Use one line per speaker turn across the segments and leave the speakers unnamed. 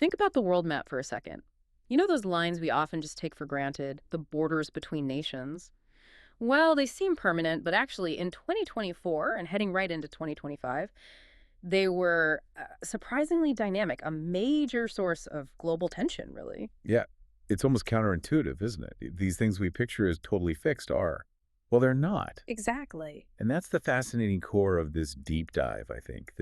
Think about the world map for a second. You know those lines we often just take for granted, the borders between nations? Well, they seem permanent, but actually in 2024 and heading right into 2025, they were surprisingly dynamic, a major source of global tension, really.
Yeah, it's almost counterintuitive, isn't it? These things we picture as totally fixed are. Well, they're not.
Exactly.
And that's the fascinating core of this deep dive, I think.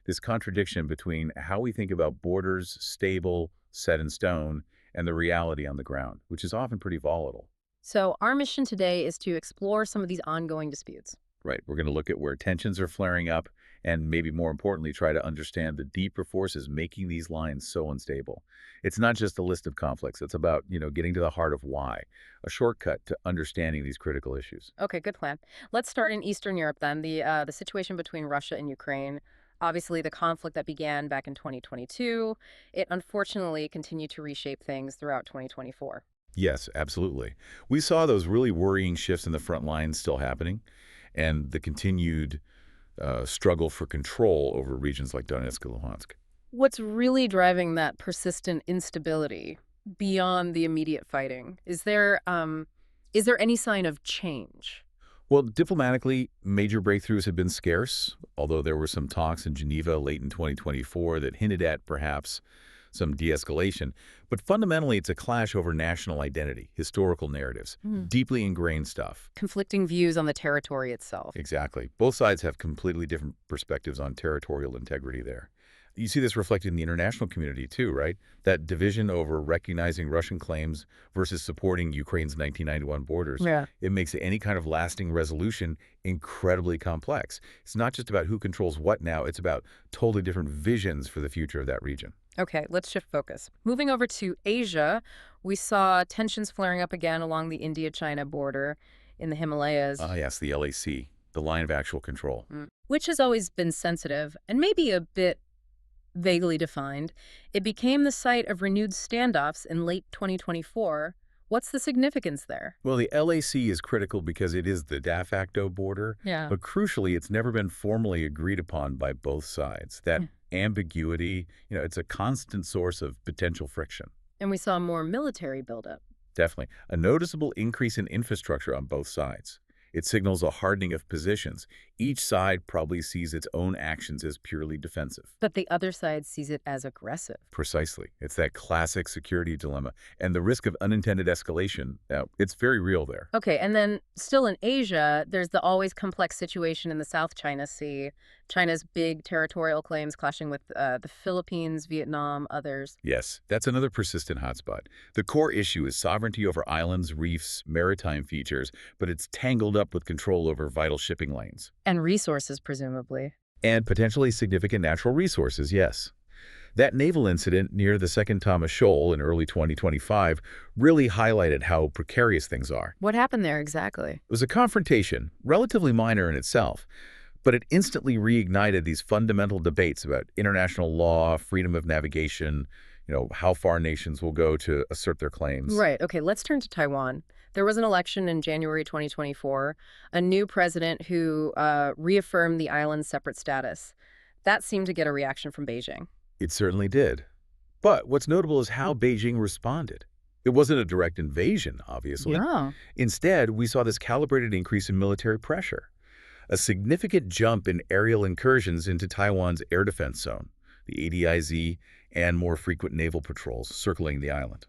This contradiction between how we think about borders, stable, set in stone, and the reality on the ground, which is often pretty volatile.
So, our mission today is to explore some of these ongoing disputes.
Right. We're going to look at where tensions are flaring up and maybe more importantly, try to understand the deeper forces making these lines so unstable. It's not just a list of conflicts. It's about, getting to the heart of why, a shortcut to understanding these critical issues.
Okay, good plan. Let's start in Eastern Europe then. The situation between Russia and Ukraine. Obviously, the conflict that began back in 2022, it unfortunately continued to reshape things throughout 2024.
Yes, absolutely. We saw those really worrying shifts in the front lines still happening and the continued struggle for control over regions like Donetsk and Luhansk.
What's really driving that persistent instability beyond the immediate fighting? Is there any sign of change?
Well, diplomatically, major breakthroughs have been scarce, although there were some talks in Geneva late in 2024 that hinted at perhaps some de-escalation. But fundamentally, it's a clash over national identity, historical narratives,
Hmm.
deeply ingrained stuff.
Conflicting views on the territory itself.
Exactly. Both sides have completely different perspectives on territorial integrity there. You see this reflected in the international community too, right? That division over recognizing Russian claims versus supporting Ukraine's 1991 borders.
Yeah.
It makes any kind of lasting resolution incredibly complex. It's not just about who controls what now, it's about totally different visions for the future of that region.
Okay, let's shift focus. Moving over to Asia, we saw tensions flaring up again along the India-China border in the Himalayas,
Ah, yes, the LAC, the line of actual control.
which has always been sensitive and maybe a bit vaguely defined. It became the site of renewed standoffs in late 2024. What's the significance there?
Well, the LAC is critical because it is the de facto border,
Yeah.
but crucially, it's never been formally agreed upon by both sides. That
Yeah.
ambiguity, it's a constant source of potential friction.
And we saw more military buildup.
Definitely. A noticeable increase in infrastructure on both sides. It signals a hardening of positions. Each side probably sees its own actions as purely defensive.
But the other side sees it as aggressive.
Precisely. It's that classic security dilemma. And the risk of unintended escalation, it's very real there.
Okay, and then still in Asia, there's the always complex situation in the South China Sea. China's big territorial claims clashing with the Philippines, Vietnam, others.
Yes, that's another persistent hotspot. The core issue is sovereignty over islands, reefs, maritime features, but it's tangled up with control over vital shipping lanes.
And resources, presumably.
And potentially significant natural resources, yes. That naval incident near the Second Thomas Shoal in early 2025 really highlighted how precarious things are.
What happened there exactly?
It was a confrontation, relatively minor in itself, but it instantly reignited these fundamental debates about international law, freedom of navigation, how far nations will go to assert their claims.
Right. Okay, let's turn to Taiwan. There was an election in January 2024, a new president who reaffirmed the island's separate status. That seemed to get a reaction from Beijing.
It certainly did. But what's notable is how Beijing responded. It wasn't a direct invasion, obviously.
Yeah.
Instead, we saw this calibrated increase in military pressure, a significant jump in aerial incursions into Taiwan's air defense zone, the ADIZ, and more frequent naval patrols circling the island.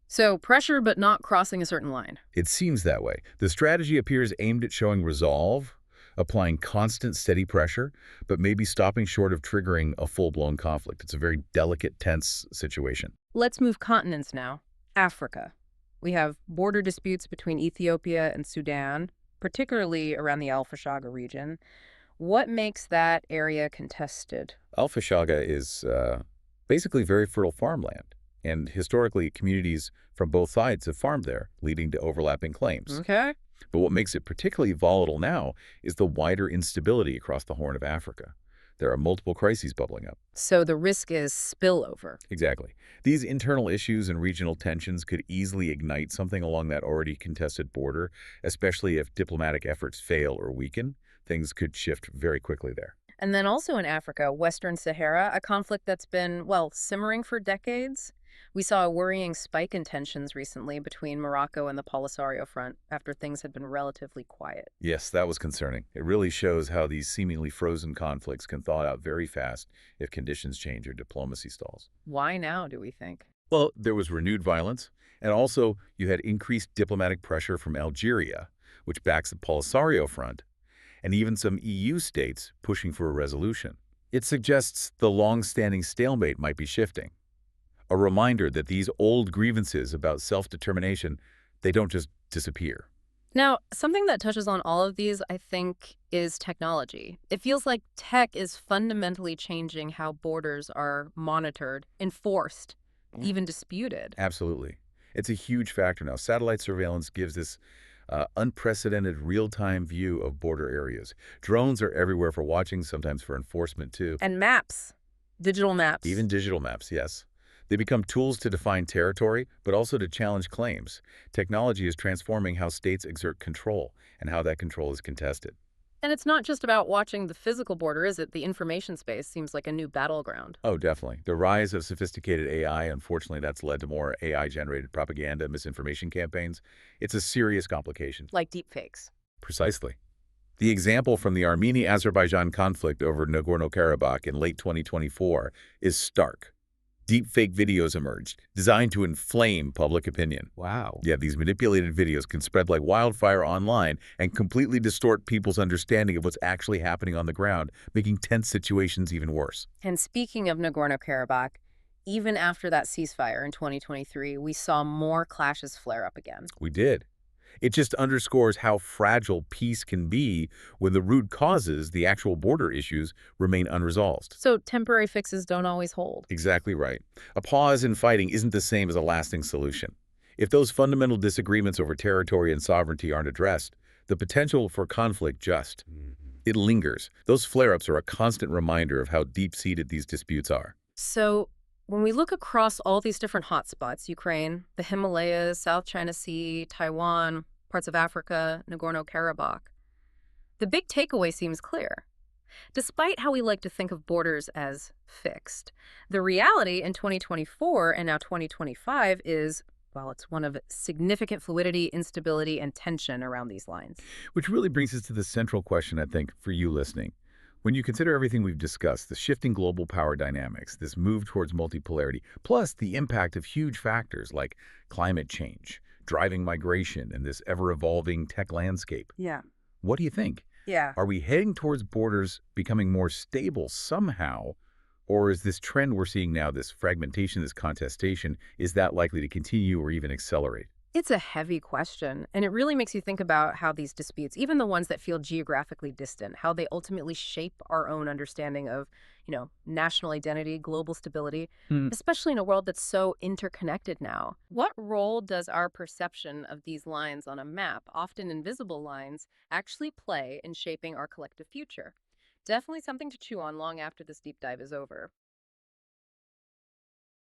So pressure, but not crossing a certain line.
It seems that way. The strategy appears aimed at showing resolve, applying constant, steady pressure, but maybe stopping short of triggering a full-blown conflict. It's a very delicate, tense situation.
Let's move continents now. Africa. We have border disputes between Ethiopia and Sudan, particularly around the Al-Fashaga region. What makes that area contested?
Al-Fashaga is basically very fertile farmland, and historically, communities from both sides have farmed there, leading to overlapping claims.
Okay.
But what makes it particularly volatile now is the wider instability across the Horn of Africa. There are multiple crises bubbling up.
So the risk is spillover.
Exactly. These internal issues and regional tensions could easily ignite something along that already contested border, especially if diplomatic efforts fail or weaken. Things could shift very quickly there.
And then also in Africa, Western Sahara, a conflict that's been, well, simmering for decades. We saw a worrying spike in tensions recently between Morocco and the Polisario Front after things had been relatively quiet.
Yes, that was concerning. It really shows how these seemingly frozen conflicts can thaw out very fast if conditions change or diplomacy stalls.
Why now, do we think?
Well, there was renewed violence, and also you had increased diplomatic pressure from Algeria, which backs the Polisario Front, and even some EU states pushing for a resolution. It suggests the long-standing stalemate might be shifting. A reminder that these old grievances about self-determination, they don't just disappear.
Now, something that touches on all of these, I think, is technology. It feels like tech is fundamentally changing how borders are monitored, enforced, even disputed.
Absolutely. It's a huge factor now. Satellite surveillance gives this unprecedented real-time view of border areas. Drones are everywhere for watching, sometimes for enforcement too.
And maps, digital maps.
Even digital maps, yes. They become tools to define territory, but also to challenge claims. Technology is transforming how states exert control and how that control is contested.
And it's not just about watching the physical border, is it? The information space seems like a new battleground.
Oh, definitely. The rise of sophisticated AI, unfortunately, that's led to more AI-generated propaganda, misinformation campaigns. It's a serious complication.
Like deepfakes.
Precisely. The example from the Armenia-Azerbaijan conflict over Nagorno-Karabakh in late 2024 is stark. Deepfake videos emerged, designed to inflame public opinion.
Wow.
Yeah, these manipulated videos can spread like wildfire online and completely distort people's understanding of what's actually happening on the ground, making tense situations even worse.
And speaking of Nagorno-Karabakh, even after that ceasefire in 2023, we saw more clashes flare up again.
We did. It just underscores how fragile peace can be when the root causes, the actual border issues, remain unresolved.
So temporary fixes don't always hold.
Exactly right. A pause in fighting isn't the same as a lasting solution. If those fundamental disagreements over territory and sovereignty aren't addressed, the potential for conflict just, it lingers. Those flare-ups are a constant reminder of how deep-seated these disputes are.
So when we look across all these different hotspots, Ukraine, the Himalayas, South China Sea, Taiwan, parts of Africa, Nagorno-Karabakh, the big takeaway seems clear. Despite how we like to think of borders as fixed, the reality in 2024 and now 2025 is, well, it's one of significant fluidity, instability, and tension around these lines.
Which really brings us to the central question, I think, for you listening. When you consider everything we've discussed, the shifting global power dynamics, this move towards multipolarity, plus the impact of huge factors like climate change, driving migration, and this ever-evolving tech landscape,
Yeah.
what do you think?
Yeah.
Are we heading towards borders becoming more stable somehow, or is this trend we're seeing now, this fragmentation, this contestation, is that likely to continue or even accelerate?
It's a heavy question, and it really makes you think about how these disputes, even the ones that feel geographically distant, how they ultimately shape our own understanding of, national identity, global stability, especially in a world that's so interconnected now. What role does our perception of these lines on a map, often invisible lines, actually play in shaping our collective future? Definitely something to chew on long after this deep dive is over.